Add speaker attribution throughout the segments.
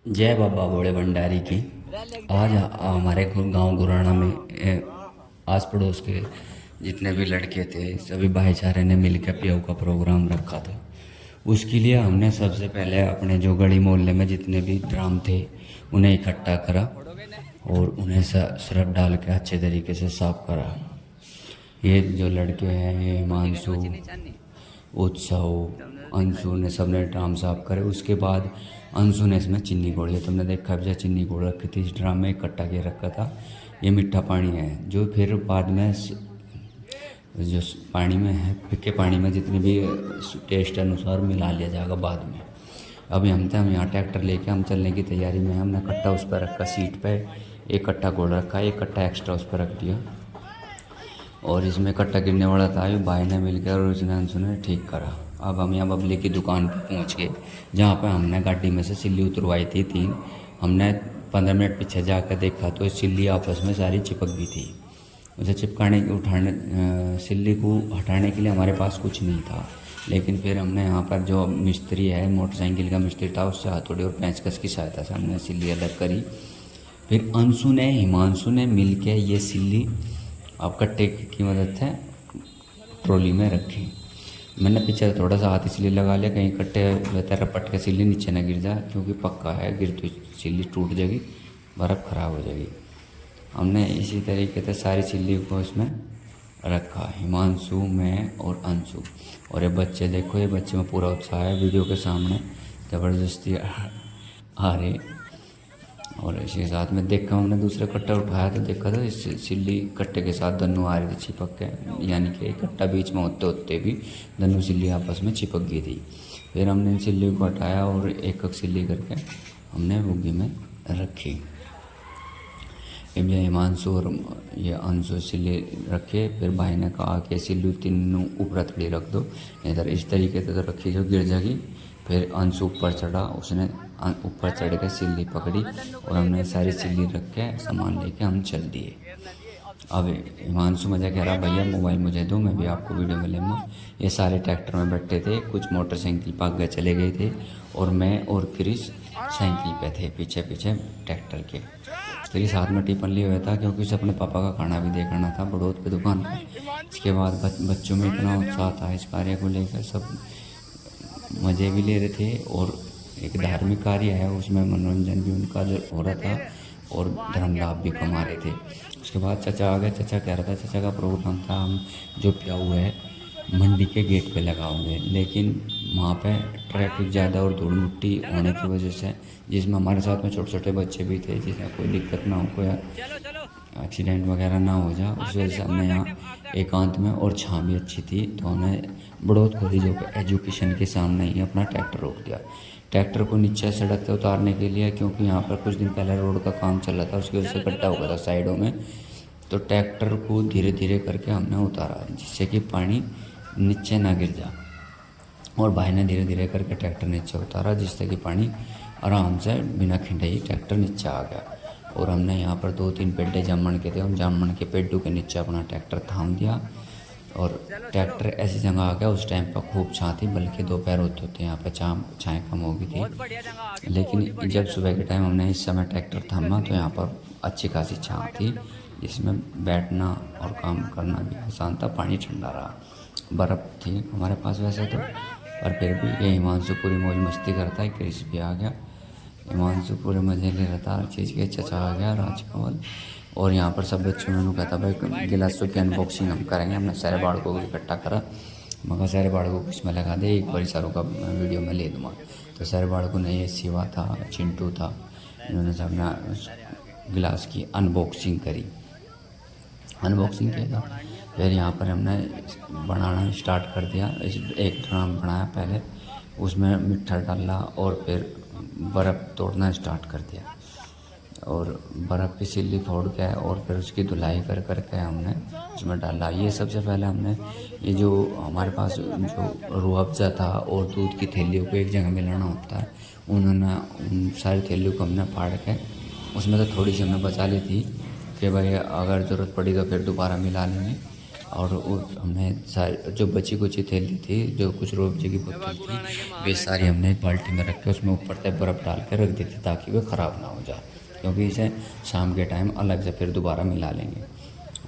Speaker 1: जय बाबा बड़े भंडारी की। आज हमारे गांव गुराना में आस पड़ोस के जितने भी लड़के थे सभी भाईचारे ने मिलकर पीओ का प्रोग्राम रखा था। उसके लिए हमने सबसे पहले अपने जो गली मोहल्ले में जितने भी ड्राम थे उन्हें इकट्ठा करा और उन्हें सरफ डाल के अच्छे तरीके से साफ करा। ये जो लड़के हैं, ये हिमांशु, उत्सव, अंशु ने सबने ड्राम साफ करे। उसके बाद अंशु ने इसमें चीनी घोड़ी है, तुमने देखा जो चीनी घोड़ रखी थी इस ड्राम में इकट्ठा किए रखा था। ये मीठा पानी है जो फिर बाद में जो पानी में है, फिक्के पानी में जितनी भी टेस्ट अनुसार मिला लिया जाएगा बाद में। अभी हम यहाँ ट्रैक्टर लेके हम चलने की तैयारी में हैं। हमने कट्टा उस पर रखा, सीट पे एक कट्टा घोड़ रखा, एक कट्टा एक्स्ट्रा उस पर रख दिया और इसमें कट्टा गिरने वाला था। भाई ने मिलकर और उसने अंशु ने ठीक करा। अब हम यहाँ बबली की दुकान पर पहुँच गए जहाँ पर हमने गाड़ी में से सिल्ली उतरवाई थी 3। हमने 15 मिनट पीछे जाकर देखा तो सिल्ली आपस में सारी चिपक गई थी। उसे चिपकाने सिल्ली को हटाने के लिए हमारे पास कुछ नहीं था, लेकिन फिर हमने यहाँ पर जो मिस्त्री है, मोटरसाइकिल का मिस्त्री था, उससे हथौड़ी और पेंचकस की सहायता से हमने सिल्ली अलग करी। फिर अंशु ने, हिमांशु ने मिल के ये सिल्ली अब कट्टे की मदद से ट्रॉली में रखी। मैंने पीछे थोड़ा सा हाथ इसलिए लगा लिया कहीं कट्टे रहता रपट के सिल्ली नीचे न गिर जाए, क्योंकि पक्का है गिर तो सिल्ली टूट जाएगी, बर्फ़ ख़राब हो जाएगी। हमने इसी तरीके से सारी सिल्ली को इसमें रखा, हिमांशु, मैं और अंशु। और ये बच्चे देखो, ये बच्चे में पूरा उत्साह है, वीडियो के सामने ज़बरदस्ती आ रहे। और इसी साथ में देखा, हमने दूसरा कट्टा उठाया तो देखा था इस सिल्ली कट्टे के साथ धनु आ रही थी चिपक के, यानी कि कट्टा बीच में होते होते भी धनु सिल्ली आपस में चिपक गई थी। फिर हमने इन सिल्ली को हटाया और एक एक सिल्ली करके हमने बुग्गी में रखी। ये हिमांशु और ये अंशु सिल्ली रखे। फिर भाई ने कहा कि सिल्ली तीनों ऊपर थोड़ी रख दो, इधर इस तरीके से तो रखी जो गिर जाएगी। फिर अंशु ऊपर चढ़ा, उसने ऊपर चढ़ के सिल्ली पकड़ी और हमने सारी सिल्ली रख के सामान लेके हम चल दिए। अब हिमांशु मुझे कह रहा, भैया मोबाइल मुझे दो, मैं भी आपको वीडियो में लूँगा। ये सारे ट्रैक्टर में बैठे थे, कुछ मोटरसाइकिल पर आगे चले गए थे और मैं और क्रिस साइकिल पे थे पीछे पीछे ट्रैक्टर के। क्रिस हाथ में टिफिन लिए हुआ था क्योंकि उसे अपने पापा का खाना भी देखना था बड़ौद पे दुकान पर। इसके बाद बच्चों में इतना उत्साह था इस कार्य को लेकर, सब मज़े भी ले रहे थे और एक धार्मिक कार्य है उसमें मनोरंजन भी उनका जो हो रहा था और धर्म लाभ भी कमा रहे थे। उसके बाद चाचा आ गए। चाचा कह रहा था, चाचा का प्रोग्राम था हम जो प्याऊ है मंडी के गेट पे लगाओगे, लेकिन वहाँ पे ट्रैफिक ज़्यादा और धूल मिट्टी होने की वजह से, जिसमें हमारे साथ में छोटे छोटे बच्चे भी थे, जिसमें कोई दिक्कत ना हो, कोई एक्सीडेंट वगैरह ना हो जाए, उस वजह से हमने यहाँ एकांत में और छाँ भी अच्छी थी तो हमने बड़ौद कॉलेजों के एजुकेशन के सामने ही अपना ट्रैक्टर रोक दिया। ट्रैक्टर को नीचे सड़क से उतारने के लिए, क्योंकि यहाँ पर कुछ दिन पहले रोड का काम चल रहा था, उसकी वजह से गड्ढा हो गया था साइडों में, तो ट्रैक्टर को धीरे धीरे करके हमने उतारा जिससे कि पानी नीचे ना गिर जाए। और भाई ने धीरे धीरे करके ट्रैक्टर नीचे उतारा जिससे कि पानी आराम से बिना खिंडाई ट्रैक्टर नीचे आ गया। और हमने यहाँ पर 2-3 पेड्डे जामन के थे, उन जामन के पेड्डों के नीचे अपना ट्रैक्टर थाम दिया और ट्रैक्टर ऐसी जगह आ गया। उस टाइम पर खूब छाँ थी, बल्कि दोपहर होते होते यहाँ पर छाएँ कम हो गई थी, लेकिन जब सुबह के टाइम हमने इस समय ट्रैक्टर थामा तो यहाँ पर अच्छी खासी छाँ थी जिसमें बैठना और काम करना भी आसान था। पानी ठंडा रहा, बर्फ़ थी हमारे पास वैसे तो, पर फिर भी ये हिमांशु पूरी मौज मस्ती करता है। क्रिस भी आ गया, हिमांशु पूरे मज़े ले रहा था हर चीज़ के। चचा आ गया, राजकमल, और यहाँ पर सब बच्चों ने कहता भाई गिलासों की अनबॉक्सिंग हम करेंगे। हमने सारे बाड़कों को इकट्ठा करा, मगर सारे बाड़कों को इसमें लगा दे, एक बार सारों का वीडियो में ले दूँगा। तो सारे बाड़कों ने, ये शिवा था, चिंटू था, इन्होंने सब अपना गिलास की अनबॉक्सिंग करी, अनबॉक्सिंग किया। फिर यहाँ पर हमने बनाना स्टार्ट कर दिया। एक ड्राम बनाया पहले, उसमें मिट्टी डाला और फिर बर्फ़ तोड़ना स्टार्ट कर दिया और बर्फ़ की सिल्ली फोड़ के और फिर उसकी धुलाई कर करके हमने उसमें डाला। ये सबसे पहले हमने ये जो हमारे पास जो रूह अफ़ज़ा था और दूध की थैलियों को एक जगह मिलाना होता है, उन्होंने उन सारी थैलियों को हमने फाड़ के, उसमें तो थोड़ी सी हमने बचा ली थी कि भाई अगर ज़रूरत पड़ी तो फिर दोबारा मिला लेंगे। और हमने सारी जो बची कुची थैली थी, जो कुछ रूअफ़ज़े की बोतल थी, वे सारी हमने एक बाल्टी में रख के उसमें ऊपर से बर्फ़ डाल के रख दी थी ताकि वे ख़राब ना हो जाए, क्योंकि इसे शाम के टाइम अलग से फिर दोबारा मिला लेंगे।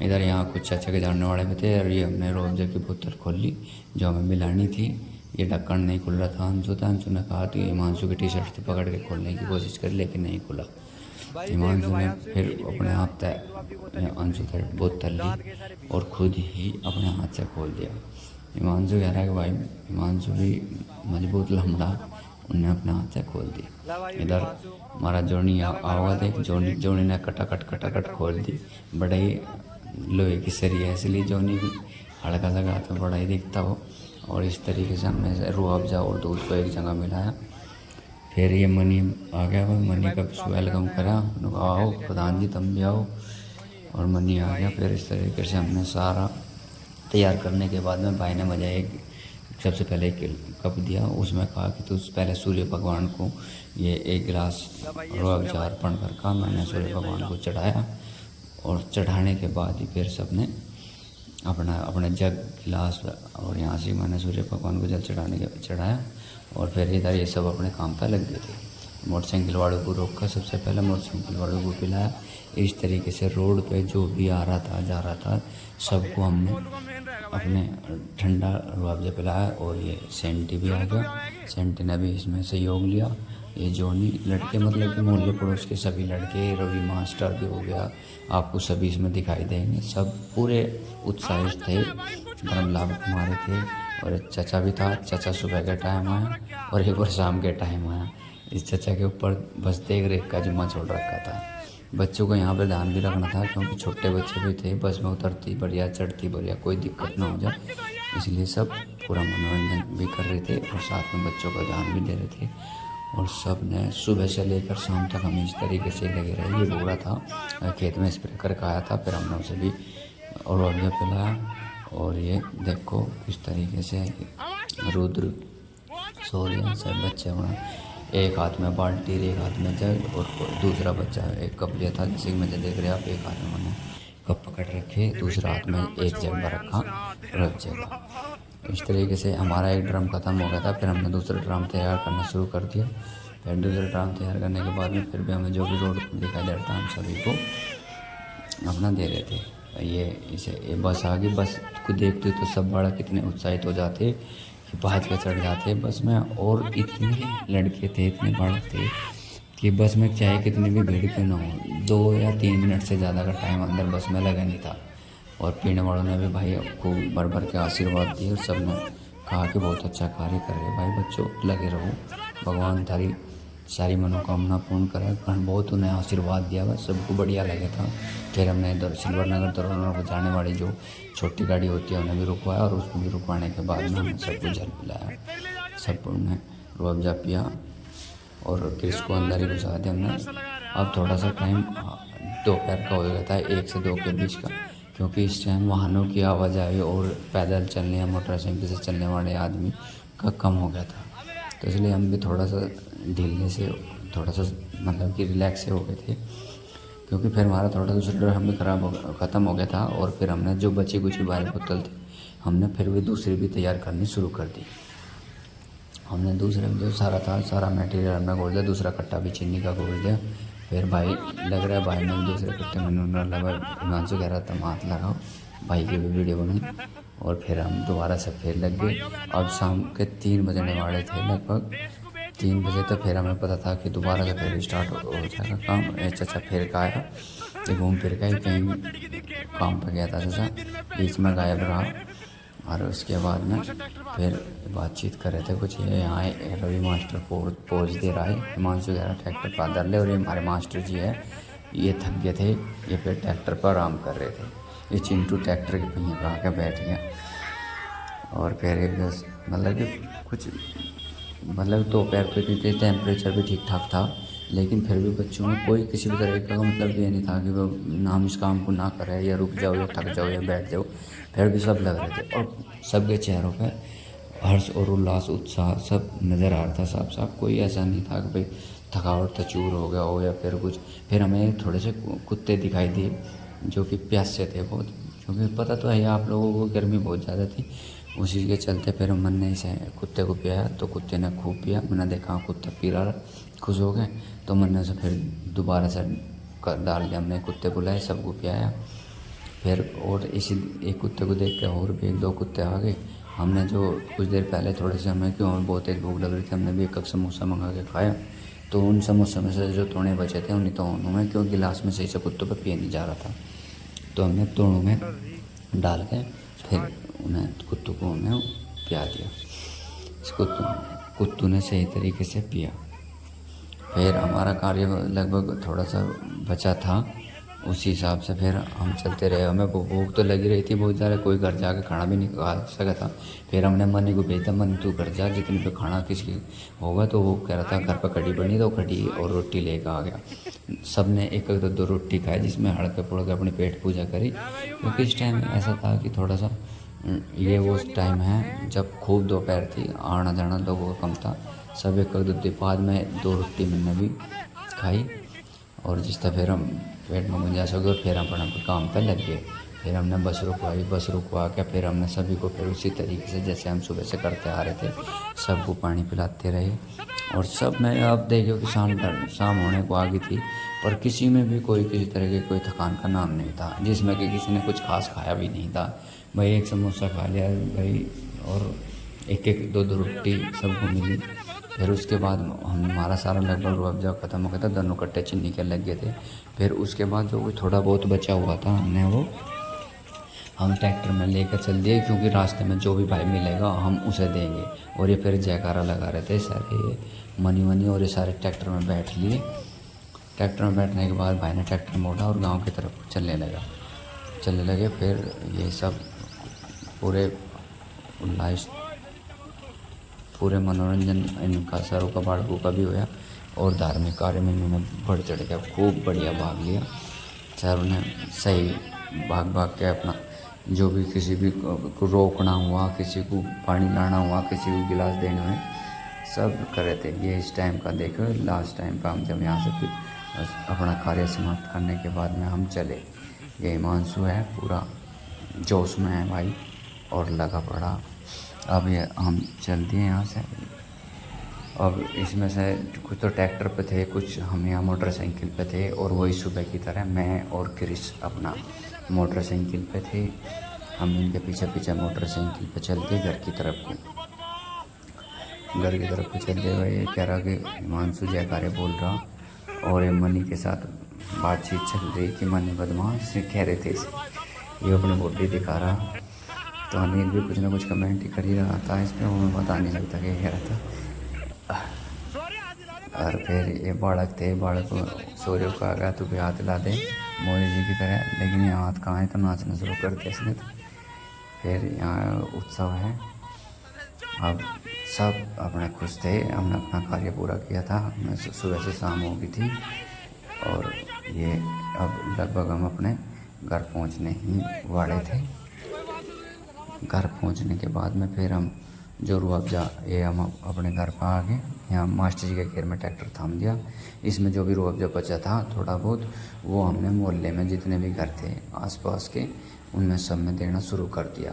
Speaker 1: इधर यहाँ कुछ चाचा के जानने वाले भी थे और ये हमने रूअफ़ज़े की बोतल खोल ली जो हमें मिलानी थी। ये ढक्कन नहीं खुल रहा था। अंशु ने कहा तो हिमांशु की टी शर्ट से पकड़ के खोलने की कोशिश करी लेकिन नहीं खुला। हिमांशु ने फिर अपने आप तय अंशु से बोतल ली और खुद ही अपने हाथ से खोल दिया। हिमांशु कह रहा है कि भाई हिमांशु भी मजबूत लम्बा, उनने अपने हाथ से खोल दी। इधर हमारा जोनी आवाज़ देख, जोनी ने कटाकट खोल दी। बड़ा ही लोहे की सरी है इसलिए जोनी भी हल्का लगा तो बड़ा ही दिखता हो। और इस तरीके से हमने रूअफ़ज़ा और दूध को एक जगह मिलाया। फिर ये मनी आ गया, वो मनी का वेलकम करा, आओ प्रधान जी तुम भी आओ, और मनी आ गया। फिर इस तरीके से हमने सारा तैयार करने के बाद में भाई ने मुझे एक सबसे पहले एक कप दिया, उसमें कहा कि तू पहले सूर्य भगवान को ये एक गिलास रूअफ़ज़ा अर्पण कर। मैंने सूर्य भगवान को चढ़ाया और चढ़ाने के बाद ही फिर सबने अपने जग गिलास और यहाँ से मैंने सूर्य भगवान को जल चढ़ाया। और फिर इधर ये सब अपने काम पर लग गए थे। मोटरसाइकिल वालों को रोका, सबसे पहले मोटरसाइकिल वालों को पिलाया। इस तरीके से रोड पे जो भी आ रहा था जा रहा था सबको हमने अपने ठंडा रूअफ़ज़ा पिलाया। और ये सेंटी भी आ गया, सेंटी ने भी इसमें सहयोग लिया। ये जोनी लड़के मतलब कि मोहल्ले पड़ोस के सभी लड़के, रवि मास्टर भी हो गया, आपको सभी इसमें दिखाई देंगे। सब पूरे उत्साहित थे, धर्मलाभ हमारे थे और चाचा भी था। चाचा सुबह के टाइम आया और एक बार शाम के टाइम आया। इस चाचा के ऊपर बस देख रेख का जिम्मा छोड़ रखा था। बच्चों को यहाँ पर ध्यान भी रखना था क्योंकि छोटे बच्चे भी थे, बस में उतरती बढ़िया चढ़ती बढ़िया, कोई दिक्कत ना हो जाए, इसलिए सब पूरा मनोरंजन भी कर रहे थे और साथ में बच्चों का ध्यान भी दे रहे थे। और सब ने सुबह से लेकर शाम तक हम इस तरीके से लगे रहे। ये बोरा था खेत में स्प्रे करके आया था, फिर हमने उसे भी रूअफ़ज़ा पिलाया। और ये देखो इस तरीके से रुद्र सूर्य सब बच्चे बना, एक हाथ में बाल्टी, एक हाथ में जग और दूसरा बच्चा एक कप लिया था, जैसे कि मुझे देख रहे हैं आप। एक हाथ में मैंने कप पकड़ रखे, दूसरा हाथ में एक जग में रखा रूअफ़ज़े का। इस तरीके से हमारा एक ड्रम ख़त्म हो गया था। फिर हमने दूसरा ड्रम तैयार करना शुरू कर दिया। फिर दूसरा ड्रम तैयार करने के बाद में फिर भी हमें जो भी रोड दिखाई दे रहा था हम सभी को अपना दे रहे थे। ये बस आ गई। बस को देखते तो सब बड़ा कितने उत्साहित हो जाते कि भाग के चढ़ जाते बस में। और इतने लड़के थे, इतने बड़े थे कि बस में चाहे कितनी भी भीड़ क्यों ना हो, 2 या 3 मिनट से ज़्यादा का टाइम अंदर बस में लगा नहीं था। और पीने वालों ने भी भाई खूब भर भर के आशीर्वाद दिए और सब ने कहा कि बहुत अच्छा कार्य कर रहे भाई, बच्चों लगे रहो, भगवान थारी सारी मनोकामना पूर्ण करे। कारण बहुत उन्हें आशीर्वाद दिया, बस सबको बढ़िया लगा था। फिर हमने इधर सिल्वर नगर दरोनर को जाने वाली जो छोटी गाड़ी होती है उन्हें भी रुकवाया और उसमें भी रुकवाने के बाद में हमने सबको जल पिलाया, सबको ने रूअफ़ज़ा पिया और क्रिस को अंदर ही घुसा दिया हमने। अब थोड़ा सा टाइम दोपहर का हो गया था, 1 से 2 के बीच का, क्योंकि इस टाइम वाहनों की आवाजाही और पैदल चलने या मोटरसाइकिल से चलने वाले आदमी का कम हो गया था। तो इसलिए हम भी थोड़ा सा ढीलने से थोड़ा सा मतलब कि रिलैक्स से हो गए थे, क्योंकि फिर हमारा थोड़ा दूसरा ड्रम भी ख़त्म हो गया था। और फिर हमने जो बची कुछ बाहर बोतल थी हमने फिर भी दूसरी भी तैयार करनी शुरू कर दी। हमने दूसरे जो सारा था सारा मटेरियल हमने घोल दिया, दूसरा कट्टा भी चीनी का घोल दिया। फिर भाई लग रहा है भाई ने दूसरे कट्टे में नून लगा, हिमांशु कह रहा था हाथ लगाओ, भाई की भी वीडियो बनाई। और फिर हम दोबारा से फिर लग गए। अब शाम के 3 बजने वाले थे, लगभग 3 बजे तक। फिर हमें पता था कि दोबारा से फिर स्टार्ट हो जाएगा काम। चाचा फिर का आया, ये घूम फिर का ही कहीं काम पर गया था चाचा, बीच में गायब रहा। और उसके बाद में फिर बातचीत कर रहे थे कुछ, ये यहाँ रवि मास्टर पोज दे रहा है, हिमांशु कह रहा ट्रैक्टर पर आधार ले। और ये हमारे मास्टर जी है, ये थक गए थे, ये फिर ट्रैक्टर पर आराम कर रहे थे। ये चिंटू ट्रैक्टर के पहिए पर आकर बैठ गया। और फिर एक मतलब कि कुछ मतलब दोपहर पे भी टेम्परेचर भी ठीक ठाक था, लेकिन फिर भी बच्चों में कोई किसी भी तरह का मतलब ये नहीं था कि वो नाम इस काम को ना करे या रुक जाओ या थक जाओ या बैठ जाओ। फिर भी सब लग रहे थे और सबके चेहरों पे हर्ष और उल्लास उत्साह सब नज़र आ रहा था साफ साफ। कोई ऐसा नहीं था कि भाई थकावट था चूर हो गया हो या फिर कुछ। फिर हमें थोड़े से कुत्ते दिखाई दिए जो कि प्यासे थे बहुत, क्योंकि पता तो है आप लोगों को गर्मी बहुत ज़्यादा थी, उसी के चलते फिर मन ने इसे कुत्ते को पियाया। तो कुत्ते ने खूब पिया, मैंने देखा कुत्ता पी रहा, खुश हो गए, तो मैंने उसे फिर दोबारा से डाल दिया, हमने कुत्ते बुलाए, सबको पियाया। फिर और इसी एक कुत्ते को देख के और भी 1-2 कुत्ते आ गए। हमने जो कुछ देर पहले थोड़े से हमें क्यों हमें बहुत तेज़ भूख लग रही थी, हमने भी एक समोसा मंगा के खाया। तो उन समोसे में से जो तोड़े बचे थे उन्हीं तोड़ों में, क्योंकि गिलास में सही से कुत्तों पर पिए नहीं जा रहा था, तो हमने तोड़ों में डाल के फिर उन्हें कुत्तों को हमने पिया दिया। इस कुत्तों ने सही तरीके से पिया। फिर हमारा कार्य लगभग थोड़ा सा बचा था, उसी हिसाब से फिर हम चलते रहे। हमें भूख तो लगी रही थी बहुत ज़्यादा, कोई घर जाके खाना भी नहीं खा सका था। फिर हमने मनी को भेजा, मनी तू घर जा, जितने पे खाना किसी होगा। तो वो कह रहा था घर पर कढ़ी बनी, तो कढ़ी और रोटी लेकर आ गया। सब ने 1-2 रोटी खाई, जिसमें हड़के पुड़ के अपनी पेट पूजा करी। क्योंकि इस टाइम ऐसा था कि थोड़ा सा ये वो टाइम है जब खूब दोपहर थी, आना जाना लोगों का कम था। सब 1-2 बाद में 2 रोटी मैंने भी खाई, और जिस तरह फिर हम पेट में गुंजाइश हो गई, फिर हम अपने काम पर लग गए। फिर हमने बस रुकवाई, बस रुकवा के फिर हमने सभी को फिर उसी तरीके से जैसे हम सुबह से करते आ रहे थे, सबको पानी पिलाते रहे। और सब में अब देखियो कि शाम होने को आ गई थी, पर किसी में भी कोई किसी तरह की कोई थकान का नाम नहीं था, जिसमें कि किसी ने कुछ खास खाया भी नहीं था। भाई 1 समोसा खा लिया भाई, और 1-2 रोटी सबको मिली। फिर उसके बाद हमारा सारा लगभग रुअफ़ज़ा ख़त्म हो गया था, दोनों कट्टे चीनी के लग गए थे। फिर उसके बाद जो भी थोड़ा बहुत बचा हुआ था हमने वो हम ट्रैक्टर में लेकर चल दिए, क्योंकि रास्ते में जो भी भाई मिलेगा हम उसे देंगे। और ये फिर जयकारा लगा रहे थे सारे मनी, और ये सारे ट्रैक्टर में बैठ लिए। ट्रैक्टर में बैठने के बाद भाई ने ट्रैक्टर मोड़ा और गाँव की तरफ चलने लगे। फिर ये सब पूरे उल्लास, पूरे मनोरंजन इनका सरों का बाड़कों का भी हुआ, और धार्मिक कार्य में इन्होंने बढ़ चढ़ के खूब बढ़िया भाग लिया। सरों ने सही भाग के अपना जो भी किसी भी को रोकना हुआ, किसी को पानी लाना हुआ, किसी को गिलास देना है, सब करे थे। ये इस टाइम का देखो, लास्ट टाइम पर हम जब यहाँ से अपना कार्य समाप्त करने के बाद में हम चले। ये हिमांशु है पूरा जोश में है भाई, और लगा पड़ा। अब ये हम चल दिए यहाँ से। अब इसमें से कुछ तो ट्रैक्टर पे थे, कुछ हम यहाँ मोटरसाइकिल पे थे, और वही सुबह की तरह मैं और क्रिस अपना मोटरसाइकिल पे थे। हम इनके पीछे पीछे मोटरसाइकिल पे चलते घर की तरफ को चलते हुए। ये कह रहा कि हिमांशु जयकारे बोल रहा, और ये मनी के साथ बातचीत चल रही कि मनी बदमाश कह रहे थे इसे, ये अपनी बॉडी दिखा रहा। तो अनिल भी कुछ ना कुछ कमेंट ही कर ही रहा था इस पर, हमें पता नहीं लगता क्या कह रहा था। और फिर ये बालक थे, बालक को सूर्य को आ गया तो भी हाथ ला दे मोदी जी की तरह, लेकिन ये हाथ कहाँ है, तो नाचना शुरू कर दिया इसने। तो फिर यहाँ उत्सव है, अब सब अपने खुश थे। हमने अपना कार्य पूरा किया था, हमें सुबह से शाम हो गई थी, और ये अब लगभग हम अपने घर पहुँचने ही वाले थे। घर पहुंचने के बाद में फिर हम जो रुअफ़ज़ा ये हम अपने घर पर आ गए। यहाँ मास्टर जी के घेर में ट्रैक्टर थाम दिया। इसमें जो भी रुअफ़ज़ा बचा था थोड़ा बहुत, वो हमने मोहल्ले में जितने भी घर थे आसपास के, उनमें सब में देना शुरू कर दिया।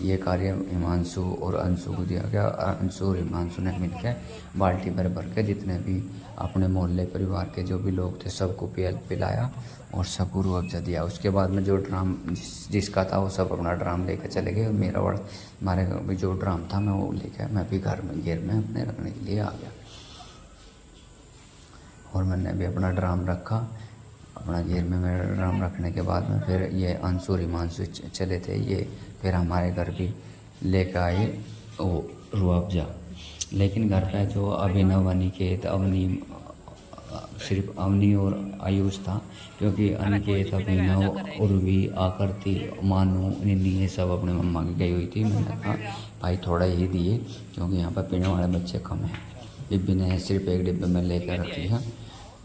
Speaker 1: ये कार्य हिमांशु और अंशु को दिया गया। अंशु और हिमांशु ने मिलकर बाल्टी भर भर के जितने भी अपने मोहल्ले परिवार के जो भी लोग थे सबको पिलाया, और सबको रुअफ़ज़ा दिया। उसके बाद में जो ड्राम जिसका था वो सब अपना ड्राम लेकर चले गए। मेरा हमारे भी जो ड्राम था मैं वो लेकर मैं भी घर में घेर में अपने रखने के लिए आ गया, और मैंने भी अपना ड्राम रखा। अपना घेर में मेरा ड्राम रखने के बाद में फिर ये अंशु और हिमांशु चले थे, ये फिर हमारे घर भी लेकर आए वो रुअफ़ज़ा। लेकिन घर पे जो अभिनव, अनिकेत, अवनी, सिर्फ अवनी और आयुष था, क्योंकि अनिकेत, अभिनव, उर्वी, आकृति, मानू, निन्नी ये सब अपने मम्मा की गई हुई थी। मैंने कहा भाई थोड़ा ही दिए, क्योंकि यहाँ पर पीने वाले बच्चे कम हैं। बिब्बी ने सिर्फ एक डिब्बे में लेकर रख लिया,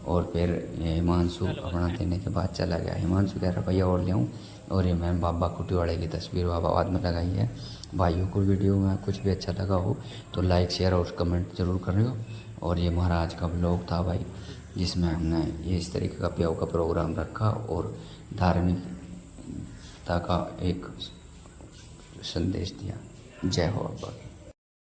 Speaker 1: और फिर हिमांशु अपना देने के बाद चला गया। हिमांशु कह रहा भैया और ले आऊँ, और ये मैंने बाबा कुटीवाड़े की तस्वीर बाबा बाद में लगाई है। भाइयों को वीडियो में कुछ भी अच्छा लगा हो तो लाइक, शेयर और कमेंट ज़रूर कर रहे हो। और ये हमारा आज का व्लॉग था भाई, जिसमें हमने ये इस तरीके का प्याऊ का प्रोग्राम रखा, और धार्मिक एकता का एक संदेश दिया। जय हो अकबर।